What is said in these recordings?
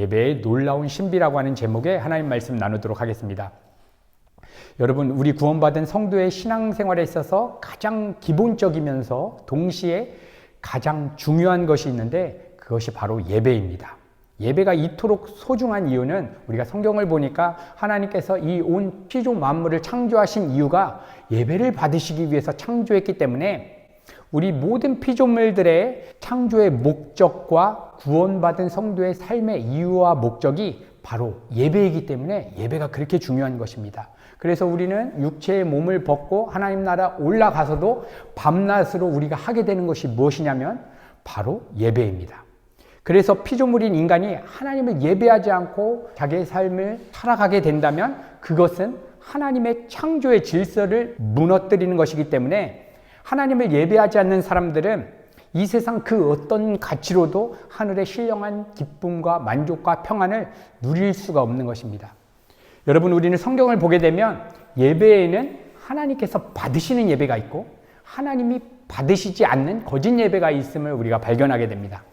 예배의 놀라운 신비라고 하는 제목의 하나님 말씀 나누도록 하겠습니다. 여러분, 우리 구원받은 성도의 신앙생활에 있어서 가장 기본적이면서 동시에 가장 중요한 것이 있는데 그것이 바로 예배입니다. 예배가 이토록 소중한 이유는 우리가 성경을 보니까 하나님께서 이 온 피조 만물을 창조하신 이유가 예배를 받으시기 위해서 창조했기 때문에 우리 모든 피조물들의 창조의 목적과 구원받은 성도의 삶의 이유와 목적이 바로 예배이기 때문에 예배가 그렇게 중요한 것입니다. 그래서 우리는 육체의 몸을 벗고 하나님 나라 올라가서도 밤낮으로 우리가 하게 되는 것이 무엇이냐면 바로 예배입니다. 그래서 피조물인 인간이 하나님을 예배하지 않고 자기의 삶을 살아가게 된다면 그것은 하나님의 창조의 질서를 무너뜨리는 것이기 때문에 하나님을 예배하지 않는 사람들은 이 세상 그 어떤 가치로도 하늘의 신령한 기쁨과 만족과 평안을 누릴 수가 없는 것입니다. 여러분, 우리는 성경을 보게 되면 예배에는 하나님께서 받으시는 예배가 있고 하나님이 받으시지 않는 거짓 예배가 있음을 우리가 발견하게 됩니다.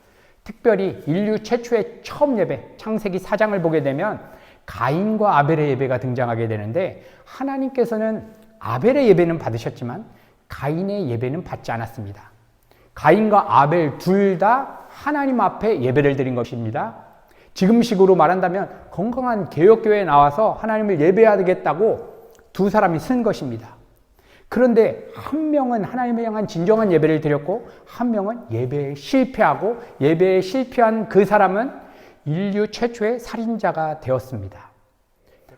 특별히 인류 최초의 처음 예배, 창세기 4장을 보게 되면 가인과 아벨의 예배가 등장하게 되는데 하나님께서는 아벨의 예배는 받으셨지만 가인의 예배는 받지 않았습니다. 가인과 아벨 둘 다 하나님 앞에 예배를 드린 것입니다. 지금식으로 말한다면 건강한 개혁교회에 나와서 하나님을 예배하겠다고 두 사람이 쓴 것입니다. 그런데 한 명은 하나님을 향한 진정한 예배를 드렸고 한 명은 예배에 실패하고 예배에 실패한 그 사람은 인류 최초의 살인자가 되었습니다.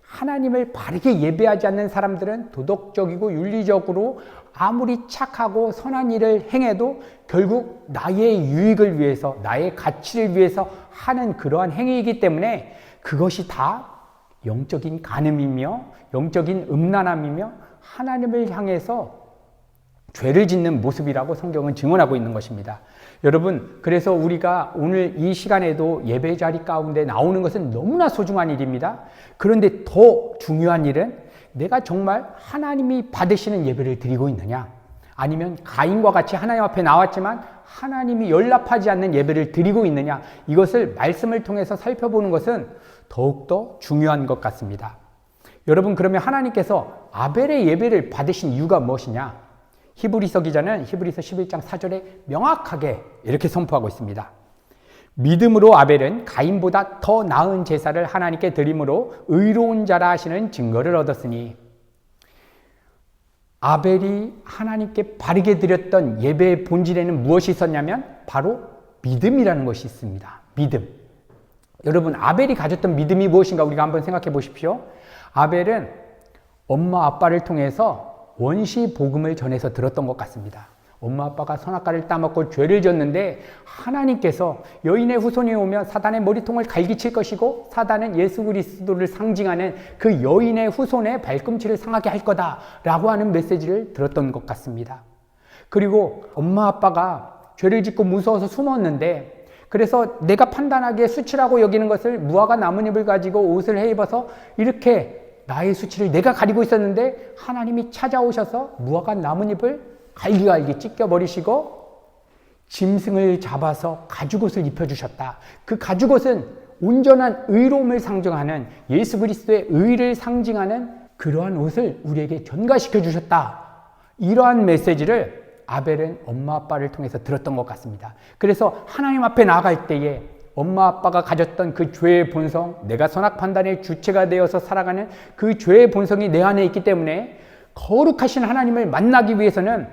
하나님을 바르게 예배하지 않는 사람들은 도덕적이고 윤리적으로 아무리 착하고 선한 일을 행해도 결국 나의 유익을 위해서, 나의 가치를 위해서 하는 그러한 행위이기 때문에 그것이 다 영적인 간음이며 영적인 음란함이며 하나님을 향해서 죄를 짓는 모습이라고 성경은 증언하고 있는 것입니다. 여러분, 그래서 우리가 오늘 이 시간에도 예배 자리 가운데 나오는 것은 너무나 소중한 일입니다. 그런데 더 중요한 일은 내가 정말 하나님이 받으시는 예배를 드리고 있느냐, 아니면 가인과 같이 하나님 앞에 나왔지만 하나님이 연락하지 않는 예배를 드리고 있느냐, 이것을 말씀을 통해서 살펴보는 것은 더욱더 중요한 것 같습니다. 여러분, 그러면 하나님께서 아벨의 예배를 받으신 이유가 무엇이냐? 히브리서 기자는 히브리서 11장 4절에 명확하게 이렇게 선포하고 있습니다. 믿음으로 아벨은 가인보다 더 나은 제사를 하나님께 드림으로 의로운 자라 하시는 증거를 얻었으니, 아벨이 하나님께 바르게 드렸던 예배의 본질에는 무엇이 있었냐면 바로 믿음이라는 것이 있습니다. 믿음. 여러분, 아벨이 가졌던 믿음이 무엇인가 우리가 한번 생각해 보십시오. 아벨은 엄마 아빠를 통해서 원시 복음을 전해서 들었던 것 같습니다. 엄마 아빠가 선악과를 따먹고 죄를 졌는데 하나님께서 여인의 후손이 오면 사단의 머리통을 갈기칠 것이고 사단은 예수 그리스도를 상징하는 그 여인의 후손의 발꿈치를 상하게 할 거다라고 하는 메시지를 들었던 것 같습니다. 그리고 엄마 아빠가 죄를 짓고 무서워서 숨었는데, 그래서 내가 판단하기에 수치라고 여기는 것을 무화과 나뭇잎을 가지고 옷을 해입어서 이렇게 나의 수치를 내가 가리고 있었는데 하나님이 찾아오셔서 무화과 나뭇잎을 갈기갈기 찢겨버리시고 짐승을 잡아서 가죽옷을 입혀주셨다. 그 가죽옷은 온전한 의로움을 상징하는, 예수 그리스도의 의를 상징하는 그러한 옷을 우리에게 전가시켜 주셨다. 이러한 메시지를 아벨은 엄마 아빠를 통해서 들었던 것 같습니다. 그래서 하나님 앞에 나아갈 때에 엄마 아빠가 가졌던 그 죄의 본성, 내가 선악 판단의 주체가 되어서 살아가는 그 죄의 본성이 내 안에 있기 때문에 거룩하신 하나님을 만나기 위해서는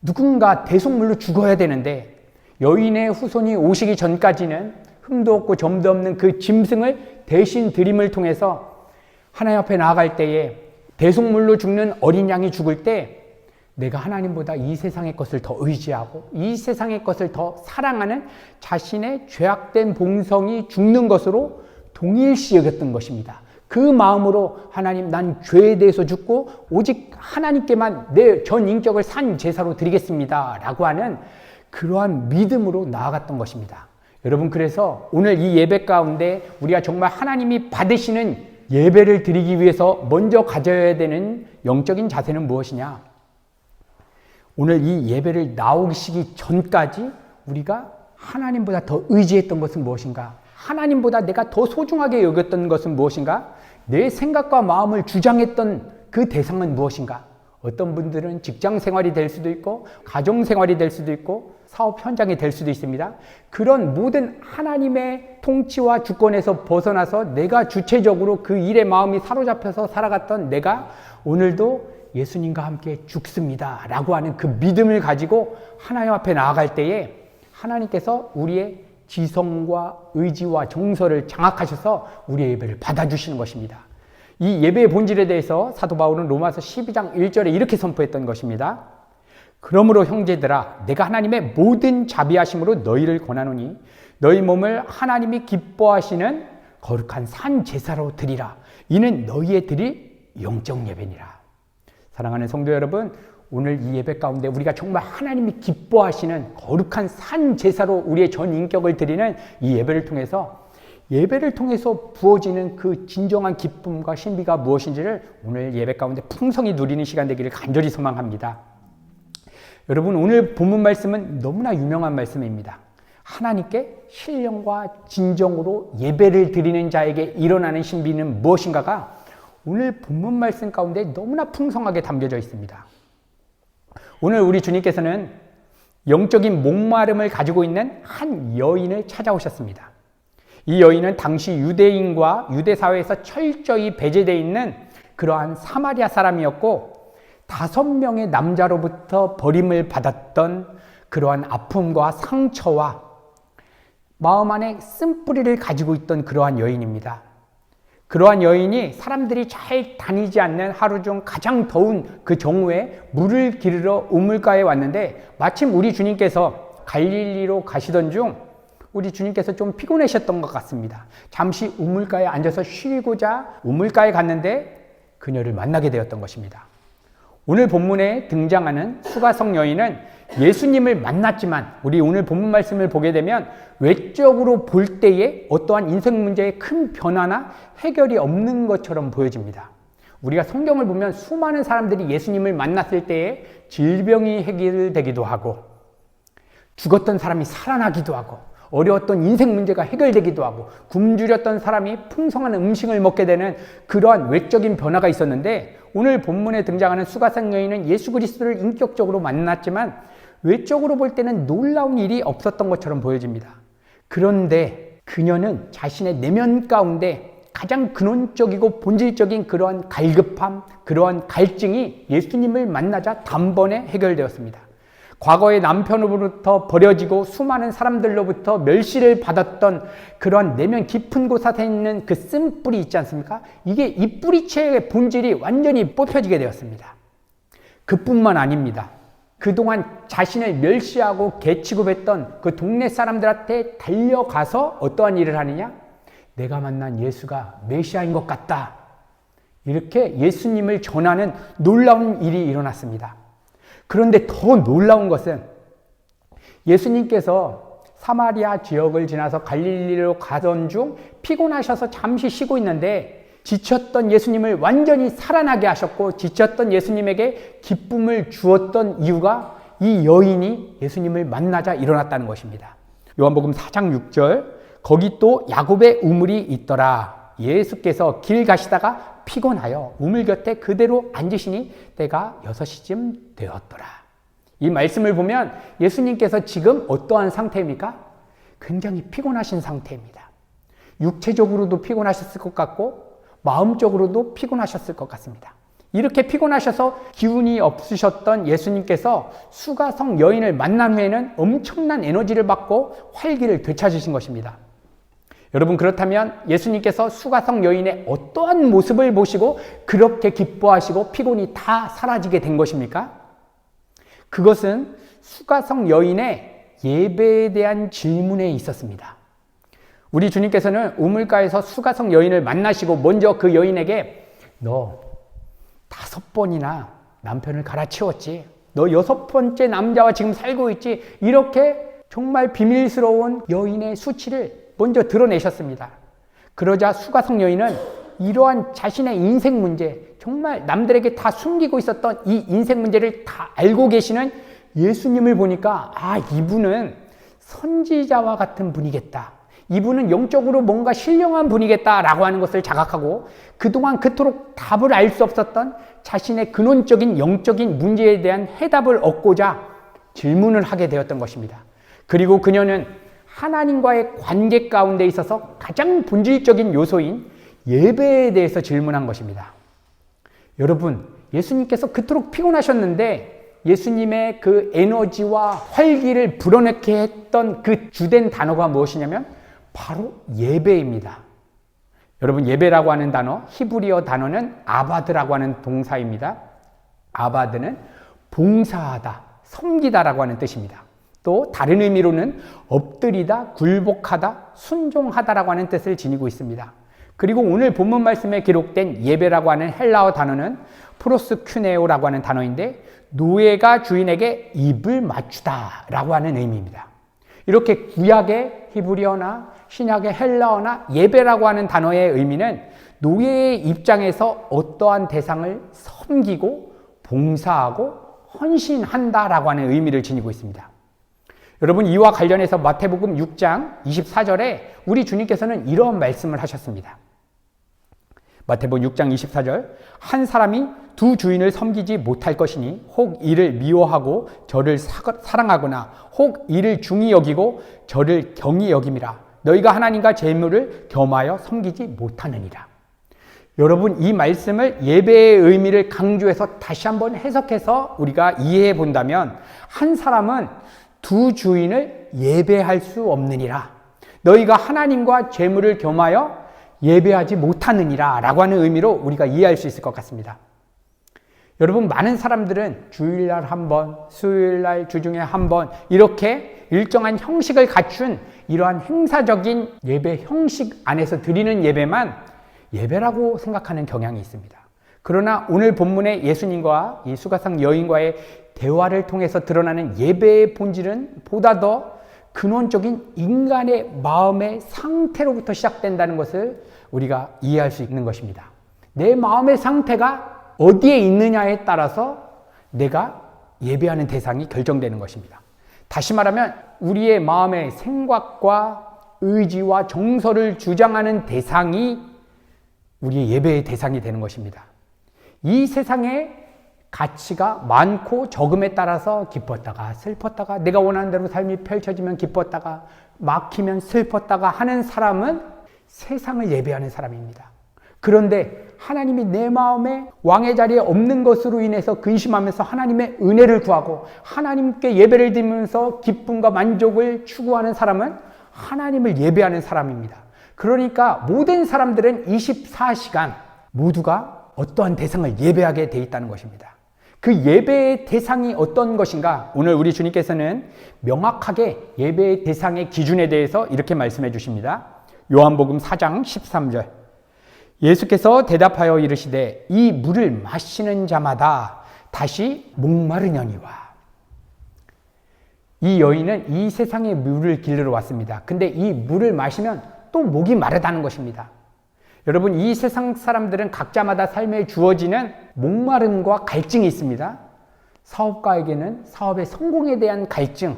누군가 대속물로 죽어야 되는데, 여인의 후손이 오시기 전까지는 흠도 없고 점도 없는 그 짐승을 대신 드림을 통해서 하나님 앞에 나아갈 때에 대속물로 죽는 어린 양이 죽을 때 내가 하나님보다 이 세상의 것을 더 의지하고 이 세상의 것을 더 사랑하는 자신의 죄악된 본성이 죽는 것으로 동일시 여겼던 것입니다. 그 마음으로 하나님, 난 죄에 대해서 죽고 오직 하나님께만 내 전 인격을 산 제사로 드리겠습니다 라고 하는 그러한 믿음으로 나아갔던 것입니다. 여러분, 그래서 오늘 이 예배 가운데 우리가 정말 하나님이 받으시는 예배를 드리기 위해서 먼저 가져야 되는 영적인 자세는 무엇이냐? 오늘 이 예배를 나오시기 전까지 우리가 하나님보다 더 의지했던 것은 무엇인가? 하나님보다 내가 더 소중하게 여겼던 것은 무엇인가? 내 생각과 마음을 주장했던 그 대상은 무엇인가? 어떤 분들은 직장 생활이 될 수도 있고 가정 생활이 될 수도 있고 사업 현장이 될 수도 있습니다. 그런 모든 하나님의 통치와 주권에서 벗어나서 내가 주체적으로 그 일에 마음이 사로잡혀서 살아갔던 내가 오늘도 예수님과 함께 죽습니다 라고 하는 그 믿음을 가지고 하나님 앞에 나아갈 때에 하나님께서 우리의 지성과 의지와 정서를 장악하셔서 우리의 예배를 받아주시는 것입니다. 이 예배의 본질에 대해서 사도 바울은 로마서 12장 1절에 이렇게 선포했던 것입니다. 그러므로 형제들아 내가 하나님의 모든 자비하심으로 너희를 권하노니 너희 몸을 하나님이 기뻐하시는 거룩한 산 제사로 드리라. 이는 너희의 드릴 영적 예배니라. 사랑하는 성도 여러분, 오늘 이 예배 가운데 우리가 정말 하나님이 기뻐하시는 거룩한 산 제사로 우리의 전 인격을 드리는 이 예배를 통해서 부어지는 그 진정한 기쁨과 신비가 무엇인지를 오늘 예배 가운데 풍성히 누리는 시간 되기를 간절히 소망합니다. 여러분, 오늘 본문 말씀은 너무나 유명한 말씀입니다. 하나님께 신령과 진정으로 예배를 드리는 자에게 일어나는 신비는 무엇인가가 오늘 본문 말씀 가운데 너무나 풍성하게 담겨져 있습니다. 오늘 우리 주님께서는 영적인 목마름을 가지고 있는 한 여인을 찾아오셨습니다. 이 여인은 당시 유대인과 유대 사회에서 철저히 배제되어 있는 그러한 사마리아 사람이었고 5명의 남자로부터 버림을 받았던 그러한 아픔과 상처와 마음 안에 쓴뿌리를 가지고 있던 그러한 여인입니다. 그러한 여인이 사람들이 잘 다니지 않는 하루 중 가장 더운 그 정오에 물을 기르러 우물가에 왔는데 마침 우리 주님께서 갈릴리로 가시던 중 우리 주님께서 좀 피곤하셨던 것 같습니다. 잠시 우물가에 앉아서 쉬고자 우물가에 갔는데 그녀를 만나게 되었던 것입니다. 오늘 본문에 등장하는 수가성 여인은 예수님을 만났지만 우리 오늘 본문 말씀을 보게 되면 외적으로 볼 때에 어떠한 인생 문제에 큰 변화나 해결이 없는 것처럼 보여집니다. 우리가 성경을 보면 수많은 사람들이 예수님을 만났을 때에 질병이 해결되기도 하고 죽었던 사람이 살아나기도 하고 어려웠던 인생 문제가 해결되기도 하고 굶주렸던 사람이 풍성한 음식을 먹게 되는 그러한 외적인 변화가 있었는데 오늘 본문에 등장하는 수가성 여인은 예수 그리스도를 인격적으로 만났지만 외적으로 볼 때는 놀라운 일이 없었던 것처럼 보여집니다. 그런데 그녀는 자신의 내면 가운데 가장 근원적이고 본질적인 그러한 갈급함, 그러한 갈증이 예수님을 만나자 단번에 해결되었습니다. 과거의 남편으로부터 버려지고 수많은 사람들로부터 멸시를 받았던 그러한 내면 깊은 곳에 있는 그 쓴뿌리 있지 않습니까? 이게 이 뿌리채의 본질이 완전히 뽑혀지게 되었습니다. 그뿐만 아닙니다. 그동안 자신을 멸시하고 개취급했던 그 동네 사람들한테 달려가서 어떠한 일을 하느냐? 내가 만난 예수가 메시아인 것 같다. 이렇게 예수님을 전하는 놀라운 일이 일어났습니다. 그런데 더 놀라운 것은 예수님께서 사마리아 지역을 지나서 갈릴리로 가던 중 피곤하셔서 잠시 쉬고 있는데 지쳤던 예수님을 완전히 살아나게 하셨고 지쳤던 예수님에게 기쁨을 주었던 이유가 이 여인이 예수님을 만나자 일어났다는 것입니다. 요한복음 4장 6절 거기 또 야곱의 우물이 있더라. 예수께서 길 가시다가 피곤하여 우물 곁에 그대로 앉으시니 때가 6시쯤 되었더라. 이 말씀을 보면 예수님께서 지금 어떠한 상태입니까? 굉장히 피곤하신 상태입니다. 육체적으로도 피곤하셨을 것 같고 마음적으로도 피곤하셨을 것 같습니다. 이렇게 피곤하셔서 기운이 없으셨던 예수님께서 수가성 여인을 만난 후에는 엄청난 에너지를 받고 활기를 되찾으신 것입니다. 여러분, 그렇다면 예수님께서 수가성 여인의 어떠한 모습을 보시고 그렇게 기뻐하시고 피곤이 다 사라지게 된 것입니까? 그것은 수가성 여인의 예배에 대한 질문에 있었습니다. 우리 주님께서는 우물가에서 수가성 여인을 만나시고 먼저 그 여인에게 너 5번이나 남편을 갈아치웠지. 너 6번째 남자와 지금 살고 있지. 이렇게 정말 비밀스러운 여인의 수치를 먼저 드러내셨습니다. 그러자 수가성 여인은 이러한 자신의 인생 문제, 정말 남들에게 다 숨기고 있었던 이 인생 문제를 다 알고 계시는 예수님을 보니까 이분은 선지자와 같은 분이겠다. 이분은 영적으로 뭔가 신령한 분이겠다라고 하는 것을 자각하고 그동안 그토록 답을 알 수 없었던 자신의 근원적인 영적인 문제에 대한 해답을 얻고자 질문을 하게 되었던 것입니다. 그리고 그녀는 하나님과의 관계 가운데 있어서 가장 본질적인 요소인 예배에 대해서 질문한 것입니다. 여러분, 예수님께서 그토록 피곤하셨는데 예수님의 그 에너지와 활기를 불어넣게 했던 그 주된 단어가 무엇이냐면 바로 예배입니다. 여러분, 예배라고 하는 단어, 히브리어 단어는 아바드라고 하는 동사입니다. 아바드는 봉사하다, 섬기다라고 하는 뜻입니다. 또 다른 의미로는 엎드리다, 굴복하다, 순종하다라고 하는 뜻을 지니고 있습니다. 그리고 오늘 본문 말씀에 기록된 예배라고 하는 헬라어 단어는 프로스큐네오라고 하는 단어인데 노예가 주인에게 입을 맞추다라고 하는 의미입니다. 이렇게 구약의 히브리어나 신약의 헬라어나 예배라고 하는 단어의 의미는 노예의 입장에서 어떠한 대상을 섬기고 봉사하고 헌신한다라고 하는 의미를 지니고 있습니다. 여러분, 이와 관련해서 마태복음 6장 24절에 우리 주님께서는 이런 말씀을 하셨습니다. 마태복음 6장 24절, 한 사람이 두 주인을 섬기지 못할 것이니 혹 이를 미워하고 저를 사랑하거나 혹 이를 중히 여기고 저를 경히 여김이라. 너희가 하나님과 재물을 겸하여 섬기지 못하느니라. 여러분, 이 말씀을 예배의 의미를 강조해서 다시 한번 해석해서 우리가 이해해 본다면 한 사람은 두 주인을 예배할 수 없느니라. 너희가 하나님과 재물을 겸하여 예배하지 못하느니라 라고 하는 의미로 우리가 이해할 수 있을 것 같습니다. 여러분, 많은 사람들은 주일날 한 번, 수요일날 주중에 한 번 이렇게 일정한 형식을 갖춘 이러한 행사적인 예배 형식 안에서 드리는 예배만 예배라고 생각하는 경향이 있습니다. 그러나 오늘 본문의 예수님과 이 수가성 여인과의 대화를 통해서 드러나는 예배의 본질은 보다 더 근원적인 인간의 마음의 상태로부터 시작된다는 것을 우리가 이해할 수 있는 것입니다. 내 마음의 상태가 어디에 있느냐에 따라서 내가 예배하는 대상이 결정되는 것입니다. 다시 말하면 우리의 마음의 생각과 의지와 정서를 주장하는 대상이 우리의 예배의 대상이 되는 것입니다. 이 세상에 가치가 많고 적음에 따라서 기뻤다가 슬펐다가 내가 원하는 대로 삶이 펼쳐지면 기뻤다가 막히면 슬펐다가 하는 사람은 세상을 예배하는 사람입니다. 그런데 하나님이 내 마음에 왕의 자리에 없는 것으로 인해서 근심하면서 하나님의 은혜를 구하고 하나님께 예배를 드리면서 기쁨과 만족을 추구하는 사람은 하나님을 예배하는 사람입니다. 그러니까 모든 사람들은 24시간 모두가 어떠한 대상을 예배하게 돼 있다는 것입니다. 그 예배의 대상이 어떤 것인가? 오늘 우리 주님께서는 명확하게 예배의 대상의 기준에 대해서 이렇게 말씀해 주십니다. 요한복음 4장 13절. 예수께서 대답하여 이르시되 이 물을 마시는 자마다 다시 목마르려니와. 이 여인은 이 세상의 물을 길르러 왔습니다. 근데 이 물을 마시면 또 목이 마르다는 것입니다. 여러분, 이 세상 사람들은 각자마다 삶에 주어지는 목마름과 갈증이 있습니다. 사업가에게는 사업의 성공에 대한 갈증,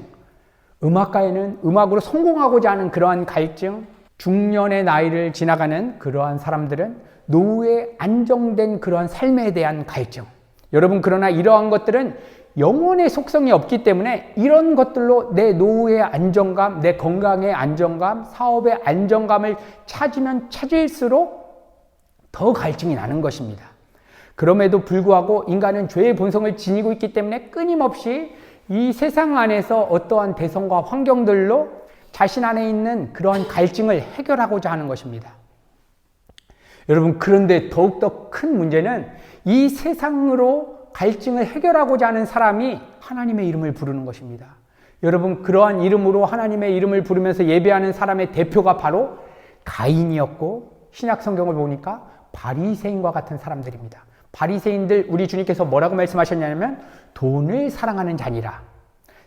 음악가에는 음악으로 성공하고자 하는 그러한 갈증, 중년의 나이를 지나가는 그러한 사람들은 노후에 안정된 그러한 삶에 대한 갈증. 여러분, 그러나 이러한 것들은 영혼의 속성이 없기 때문에 이런 것들로 내 노후의 안정감, 내 건강의 안정감, 사업의 안정감을 찾으면 찾을수록 더 갈증이 나는 것입니다. 그럼에도 불구하고 인간은 죄의 본성을 지니고 있기 때문에 끊임없이 이 세상 안에서 어떠한 대성과 환경들로 자신 안에 있는 그러한 갈증을 해결하고자 하는 것입니다. 여러분, 그런데 더욱더 큰 문제는 이 세상으로 갈증을 해결하고자 하는 사람이 하나님의 이름을 부르는 것입니다. 여러분, 그러한 이름으로 하나님의 이름을 부르면서 예배하는 사람의 대표가 바로 가인이었고, 신약 성경을 보니까 바리새인과 같은 사람들입니다. 바리새인들, 우리 주님께서 뭐라고 말씀하셨냐면 돈을 사랑하는 자니라.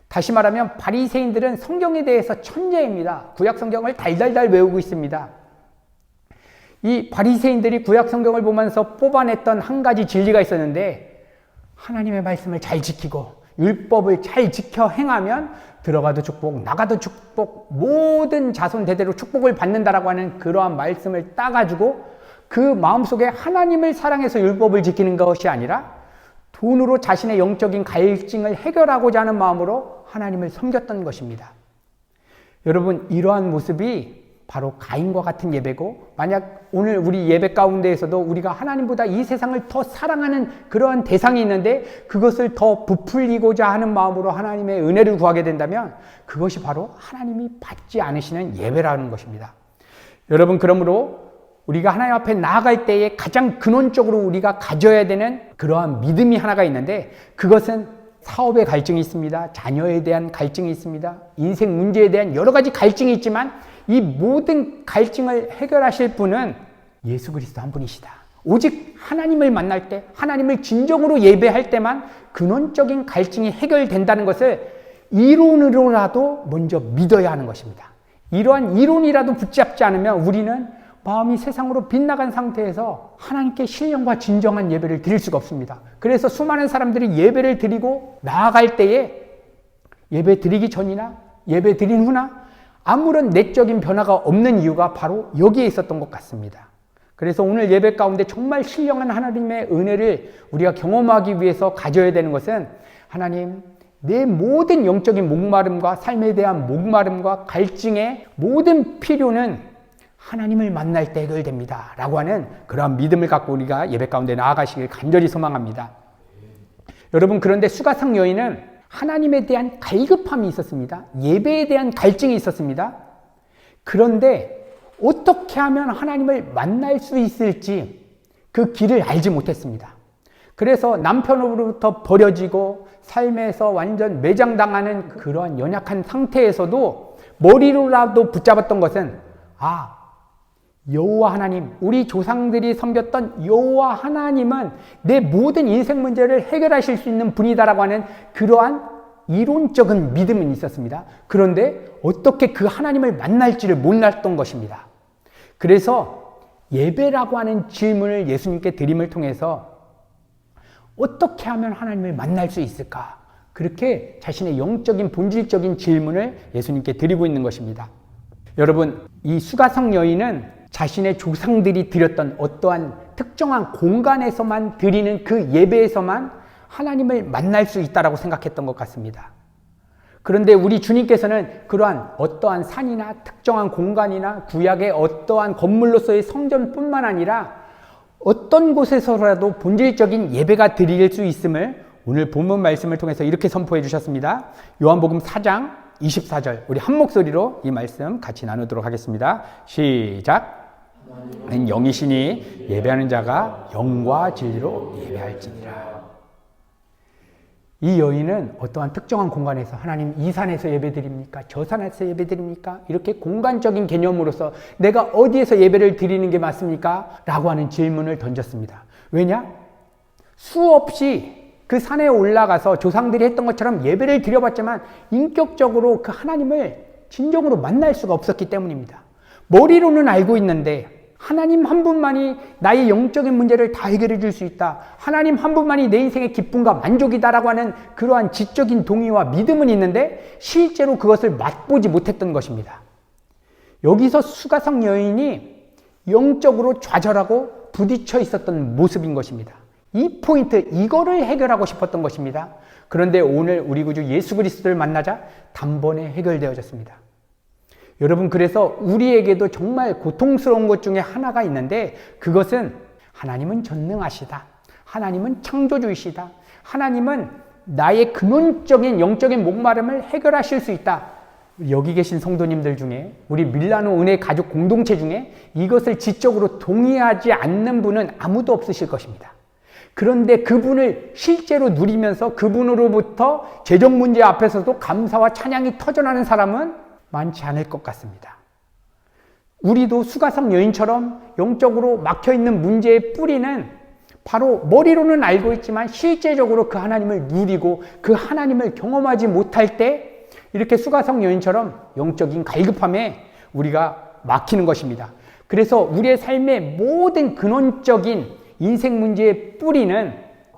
다시 말하면 바리새인들은 성경에 대해서 천재입니다. 구약 성경을 달달달 외우고 있습니다. 이 바리새인들이 구약 성경을 보면서 뽑아냈던 한 가지 진리가 있었는데, 하나님의 말씀을 잘 지키고 율법을 잘 지켜 행하면 들어가도 축복, 나가도 축복, 모든 자손 대대로 축복을 받는다라고 하는 그러한 말씀을 따가지고 그 마음속에 하나님을 사랑해서 율법을 지키는 것이 아니라 돈으로 자신의 영적인 갈증을 해결하고자 하는 마음으로 하나님을 섬겼던 것입니다. 여러분, 이러한 모습이 바로 가인과 같은 예배고, 만약 오늘 우리 예배 가운데에서도 우리가 하나님보다 이 세상을 더 사랑하는 그러한 대상이 있는데 그것을 더 부풀리고자 하는 마음으로 하나님의 은혜를 구하게 된다면 그것이 바로 하나님이 받지 않으시는 예배라는 것입니다. 여러분, 그러므로 우리가 하나님 앞에 나아갈 때에 가장 근원적으로 우리가 가져야 되는 그러한 믿음이 하나가 있는데, 그것은 사업의 갈증이 있습니다. 자녀에 대한 갈증이 있습니다. 인생 문제에 대한 여러 가지 갈증이 있지만 이 모든 갈증을 해결하실 분은 예수 그리스도 한 분이시다. 오직 하나님을 만날 때, 하나님을 진정으로 예배할 때만 근원적인 갈증이 해결된다는 것을 이론으로라도 먼저 믿어야 하는 것입니다. 이러한 이론이라도 붙잡지 않으면 우리는 마음이 세상으로 빗나간 상태에서 하나님께 신령과 진정한 예배를 드릴 수가 없습니다. 그래서 수많은 사람들이 예배를 드리고 나아갈 때에 예배 드리기 전이나 예배 드린 후나 아무런 내적인 변화가 없는 이유가 바로 여기에 있었던 것 같습니다. 그래서 오늘 예배 가운데 정말 신령한 하나님의 은혜를 우리가 경험하기 위해서 가져야 되는 것은, 하나님, 내 모든 영적인 목마름과 삶에 대한 목마름과 갈증의 모든 필요는 하나님을 만날 때 해결됩니다 라고 하는 그러한 믿음을 갖고 우리가 예배 가운데 나아가시길 간절히 소망합니다. 여러분, 그런데 수가성 여인은 하나님에 대한 갈급함이 있었습니다. 예배에 대한 갈증이 있었습니다. 그런데 어떻게 하면 하나님을 만날 수 있을지 그 길을 알지 못했습니다. 그래서 남편으로부터 버려지고 삶에서 완전 매장당하는 그러한 연약한 상태에서도 머리로라도 붙잡았던 것은, 여호와 하나님, 우리 조상들이 섬겼던 여호와 하나님은 내 모든 인생 문제를 해결하실 수 있는 분이다라고 하는 그러한 이론적인 믿음은 있었습니다. 그런데 어떻게 그 하나님을 만날지를 몰랐던 것입니다. 그래서 예배라고 하는 질문을 예수님께 드림을 통해서 어떻게 하면 하나님을 만날 수 있을까? 그렇게 자신의 영적인 본질적인 질문을 예수님께 드리고 있는 것입니다. 여러분, 이 수가성 여인은 자신의 조상들이 드렸던 어떠한 특정한 공간에서만 드리는 그 예배에서만 하나님을 만날 수 있다라고 생각했던 것 같습니다. 그런데 우리 주님께서는 그러한 어떠한 산이나 특정한 공간이나 구약의 어떠한 건물로서의 성전뿐만 아니라 어떤 곳에서라도 본질적인 예배가 드릴 수 있음을 오늘 본문 말씀을 통해서 이렇게 선포해 주셨습니다. 요한복음 4장 24절, 우리 한 목소리로 이 말씀 같이 나누도록 하겠습니다. 시작. 영이시니 예배하는 자가 영과 진리로 예배할지니라. 이 여인은 어떠한 특정한 공간에서, 하나님, 이 산에서 예배드립니까? 저 산에서 예배드립니까? 이렇게 공간적인 개념으로서 내가 어디에서 예배를 드리는 게 맞습니까? 라고 하는 질문을 던졌습니다. 왜냐? 수없이 그 산에 올라가서 조상들이 했던 것처럼 예배를 드려봤지만 인격적으로 그 하나님을 진정으로 만날 수가 없었기 때문입니다. 머리로는 알고 있는데 하나님 한 분만이 나의 영적인 문제를 다 해결해 줄 수 있다, 하나님 한 분만이 내 인생의 기쁨과 만족이다라고 하는 그러한 지적인 동의와 믿음은 있는데 실제로 그것을 맛보지 못했던 것입니다. 여기서 수가성 여인이 영적으로 좌절하고 부딪혀 있었던 모습인 것입니다. 이 포인트, 이거를 해결하고 싶었던 것입니다. 그런데 오늘 우리 구주 예수 그리스도를 만나자 단번에 해결되어졌습니다. 여러분, 그래서 우리에게도 정말 고통스러운 것 중에 하나가 있는데, 그것은 하나님은 전능하시다, 하나님은 창조주이시다, 하나님은 나의 근원적인 영적인 목마름을 해결하실 수 있다. 여기 계신 성도님들 중에, 우리 밀라노 은혜 가족 공동체 중에 이것을 지적으로 동의하지 않는 분은 아무도 없으실 것입니다. 그런데 그분을 실제로 누리면서 그분으로부터 재정 문제 앞에서도 감사와 찬양이 터져나는 사람은 많지 않을 것 같습니다. 우리도 수가성 여인처럼 영적으로 막혀있는 문제의 뿌리는 바로 머리로는 알고 있지만 실제적으로 그 하나님을 누리고 그 하나님을 경험하지 못할 때 이렇게 수가성 여인처럼 영적인 갈급함에 우리가 막히는 것입니다. 그래서 우리의 삶의 모든 근원적인 인생 문제의 뿌리는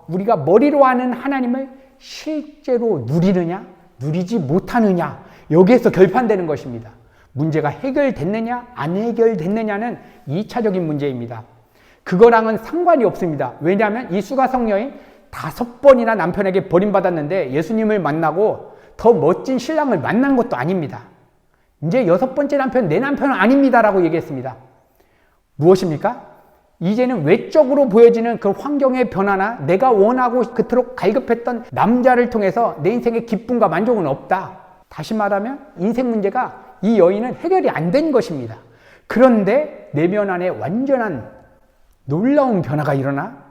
우리가 머리로 아는 하나님을 실제로 누리느냐, 누리지 못하느냐, 여기에서 결판되는 것입니다. 문제가 해결됐느냐, 안 해결됐느냐는 2차적인 문제입니다. 그거랑은 상관이 없습니다. 왜냐하면 이 수가성 여인 5번이나 남편에게 버림받았는데 예수님을 만나고 더 멋진 신랑을 만난 것도 아닙니다. 이제 6번째 남편, 내 남편은 아닙니다라고 얘기했습니다. 무엇입니까? 이제는 외적으로 보여지는 그 환경의 변화나 내가 원하고 그토록 갈급했던 남자를 통해서 내 인생의 기쁨과 만족은 없다. 다시 말하면 인생 문제가 이 여인은 해결이 안 된 것입니다. 그런데 내면 안에 완전한 놀라운 변화가 일어나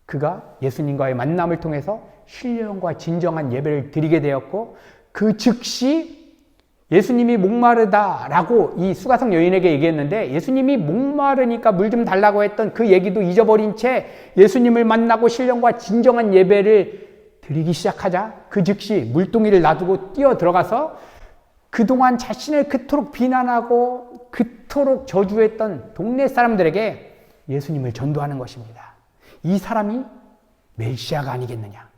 그가 예수님과의 만남을 통해서 신령과 진정한 예배를 드리게 되었고, 그 즉시 예수님이 목마르다라고 이 수가성 여인에게 얘기했는데, 예수님이 목마르니까 물 좀 달라고 했던 그 얘기도 잊어버린 채 예수님을 만나고 신령과 진정한 예배를 드리기 시작하자 그 즉시 물동이를 놔두고 뛰어 들어가서 그동안 자신을 그토록 비난하고 그토록 저주했던 동네 사람들에게 예수님을 전도하는 것입니다. 이 사람이 메시아가 아니겠느냐.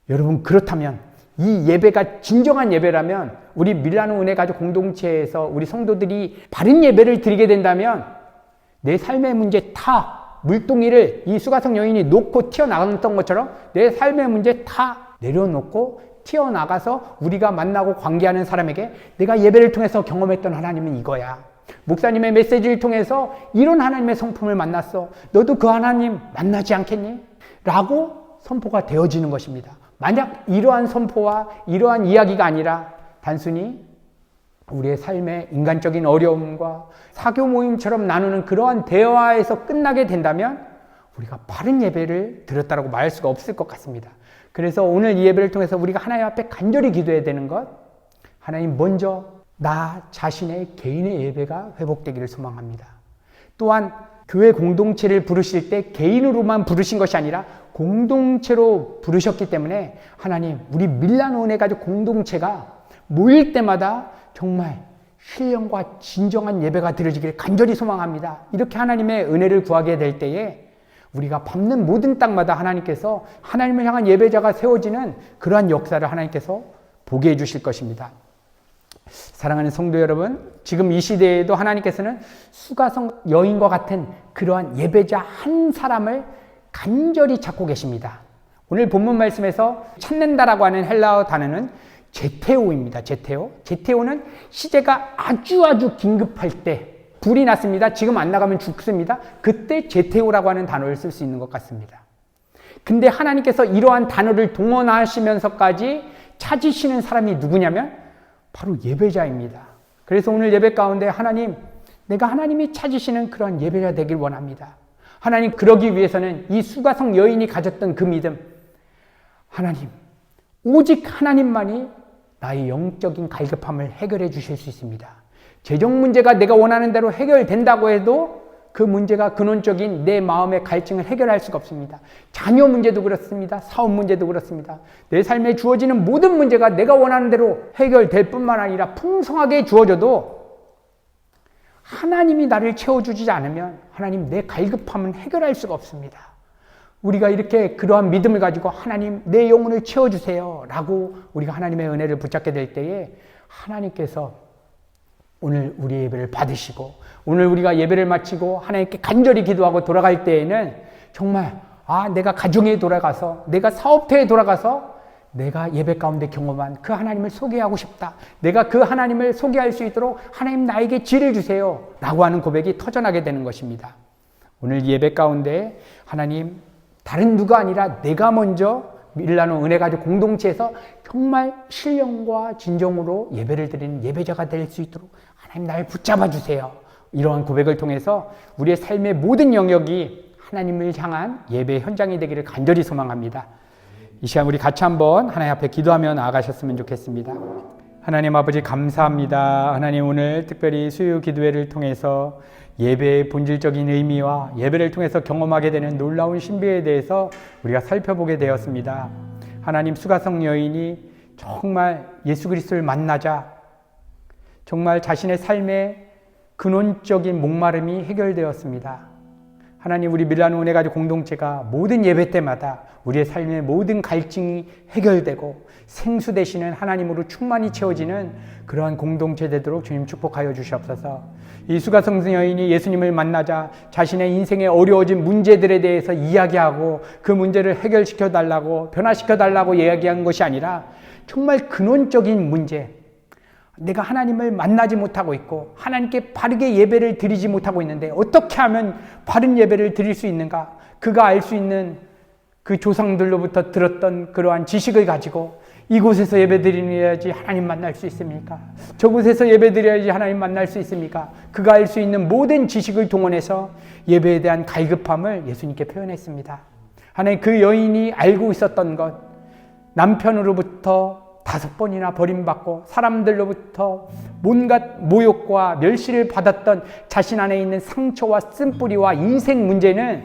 여러분, 그렇다면 이 예배가 진정한 예배라면, 우리 밀라노 은혜가족 공동체에서 우리 성도들이 바른 예배를 드리게 된다면 내 삶의 문제 다, 물동이를 이 수가성 여인이 놓고 튀어나갔던 것처럼 내 삶의 문제 다 내려놓고 튀어나가서 우리가 만나고 관계하는 사람에게 내가 예배를 통해서 경험했던 하나님은 이거야. 목사님의 메시지를 통해서 이런 하나님의 성품을 만났어. 너도 그 하나님 만나지 않겠니? 라고 선포가 되어지는 것입니다. 만약 이러한 선포와 이러한 이야기가 아니라 단순히 우리의 삶의 인간적인 어려움과 사교 모임처럼 나누는 그러한 대화에서 끝나게 된다면 우리가 바른 예배를 드렸다고 말할 수가 없을 것 같습니다. 그래서 오늘 이 예배를 통해서 우리가 하나님 앞에 간절히 기도해야 되는 것, 하나님 먼저 나 자신의 개인의 예배가 회복되기를 소망합니다. 또한 교회 공동체를 부르실 때 개인으로만 부르신 것이 아니라 공동체로 부르셨기 때문에 하나님, 우리 밀라노 은혜가족 공동체가 모일 때마다 정말 신령과 진정한 예배가 드려지기를 간절히 소망합니다. 이렇게 하나님의 은혜를 구하게 될 때에 우리가 밟는 모든 땅마다 하나님께서 하나님을 향한 예배자가 세워지는 그러한 역사를 하나님께서 보게 해주실 것입니다. 사랑하는 성도 여러분, 지금 이 시대에도 하나님께서는 수가성 여인과 같은 그러한 예배자 한 사람을 간절히 찾고 계십니다. 오늘 본문 말씀에서 찾는다라고 하는 헬라어 단어는 제테오입니다. 제테오는 시제가 아주 긴급할 때, 불이 났습니다. 지금 안 나가면 죽습니다. 그때 제테오라고 하는 단어를 쓸 수 있는 것 같습니다. 근데 하나님께서 이러한 단어를 동원하시면서까지 찾으시는 사람이 누구냐면 바로 예배자입니다. 그래서 오늘 예배 가운데 하나님, 내가 하나님이 찾으시는 그런 예배자 되길 원합니다. 하나님, 그러기 위해서는 이 수가성 여인이 가졌던 그 믿음, 하나님, 오직 하나님만이 나의 영적인 갈급함을 해결해 주실 수 있습니다. 재정 문제가 내가 원하는 대로 해결된다고 해도 그 문제가 근원적인 내 마음의 갈증을 해결할 수가 없습니다. 자녀 문제도 그렇습니다. 사업 문제도 그렇습니다. 내 삶에 주어지는 모든 문제가 내가 원하는 대로 해결될 뿐만 아니라 풍성하게 주어져도 하나님이 나를 채워주지 않으면 하나님, 내 갈급함은 해결할 수가 없습니다. 우리가 이렇게 그러한 믿음을 가지고 하나님, 내 영혼을 채워주세요 라고 우리가 하나님의 은혜를 붙잡게 될 때에 하나님께서 오늘 우리 예배를 받으시고, 오늘 우리가 예배를 마치고 하나님께 간절히 기도하고 돌아갈 때에는 정말 내가 가정에 돌아가서, 내가 사업터에 돌아가서 내가 예배 가운데 경험한 그 하나님을 소개하고 싶다. 내가 그 하나님을 소개할 수 있도록 하나님, 나에게 지혜를 주세요 라고 하는 고백이 터져나게 되는 것입니다. 오늘 예배 가운데 하나님, 다른 누가 아니라 내가 먼저 밀라노 은혜가족 공동체에서 정말 신령과 진정으로 예배를 드리는 예배자가 될 수 있도록 하나님, 날 붙잡아 주세요. 이러한 고백을 통해서 우리의 삶의 모든 영역이 하나님을 향한 예배 현장이 되기를 간절히 소망합니다. 이 시간 우리 같이 한번 하나님 앞에 기도하며 나아가셨으면 좋겠습니다. 하나님 아버지, 감사합니다. 하나님, 오늘 특별히 수요 기도회를 통해서 예배의 본질적인 의미와 예배를 통해서 경험하게 되는 놀라운 신비에 대해서 우리가 살펴보게 되었습니다. 하나님, 수가성 여인이 정말 예수 그리스도를 만나자 정말 자신의 삶의 근원적인 목마름이 해결되었습니다. 하나님, 우리 밀라노 은혜가족 공동체가 모든 예배 때마다 우리의 삶의 모든 갈증이 해결되고 생수되시는 하나님으로 충만히 채워지는 그러한 공동체 되도록 주님 축복하여 주시옵소서. 이 수가성승 여인이 예수님을 만나자 자신의 인생에 어려워진 문제들에 대해서 이야기하고 그 문제를 해결시켜 달라고, 변화시켜 달라고 이야기한 것이 아니라 정말 근원적인 문제, 내가 하나님을 만나지 못하고 있고 하나님께 바르게 예배를 드리지 못하고 있는데 어떻게 하면 바른 예배를 드릴 수 있는가? 그가 알 수 있는 그 조상들로부터 들었던 그러한 지식을 가지고 이곳에서 예배 드려야지 하나님 만날 수 있습니까? 저곳에서 예배 드려야지 하나님 만날 수 있습니까? 그가 알 수 있는 모든 지식을 동원해서 예배에 대한 갈급함을 예수님께 표현했습니다. 하나님, 그 여인이 알고 있었던 것, 남편으로부터 5번이나 버림받고 사람들로부터 온갖 모욕과 멸시를 받았던 자신 안에 있는 상처와 쓴뿌리와 인생 문제는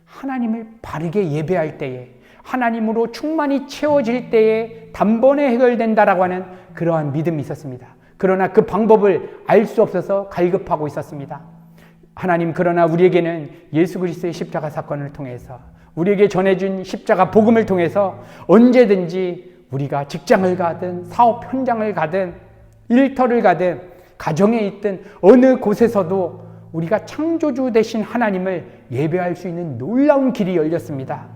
하나님을 바르게 예배할 때에, 하나님으로 충만히 채워질 때에 단번에 해결된다라고 하는 그러한 믿음이 있었습니다. 그러나 그 방법을 알 수 없어서 갈급하고 있었습니다. 하나님, 그러나 우리에게는 예수 그리스도의 십자가 사건을 통해서, 우리에게 전해준 십자가 복음을 통해서 언제든지 우리가 직장을 가든 사업 현장을 가든 일터를 가든 가정에 있든 어느 곳에서도 우리가 창조주 되신 하나님을 예배할 수 있는 놀라운 길이 열렸습니다.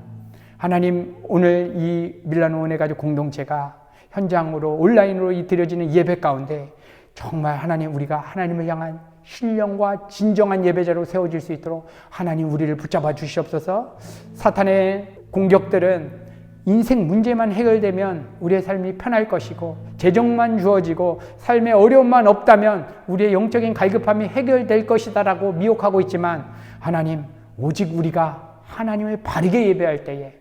하나님, 오늘 이 밀라노 은혜가족 공동체가 현장으로 온라인으로 드려지는 예배 가운데 정말 하나님, 우리가 하나님을 향한 신령과 진정한 예배자로 세워질 수 있도록 하나님, 우리를 붙잡아 주시옵소서. 사탄의 공격들은 인생 문제만 해결되면 우리의 삶이 편할 것이고, 재정만 주어지고 삶에 어려움만 없다면 우리의 영적인 갈급함이 해결될 것이다라고 미혹하고 있지만, 하나님, 오직 우리가 하나님을 바르게 예배할 때에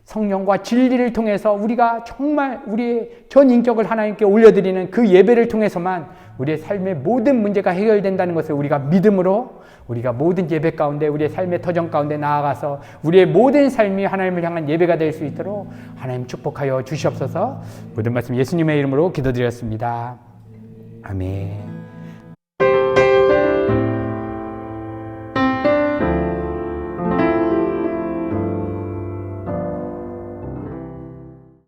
성령과 진리를 통해서 우리가 정말 우리의 전 인격을 하나님께 올려드리는 그 예배를 통해서만 우리의 삶의 모든 문제가 해결된다는 것을 우리가 믿음으로, 우리가 모든 예배 가운데, 우리의 삶의 터전 가운데 나아가서 우리의 모든 삶이 하나님을 향한 예배가 될 수 있도록 하나님 축복하여 주시옵소서. 모든 말씀 예수님의 이름으로 기도드렸습니다. 아멘.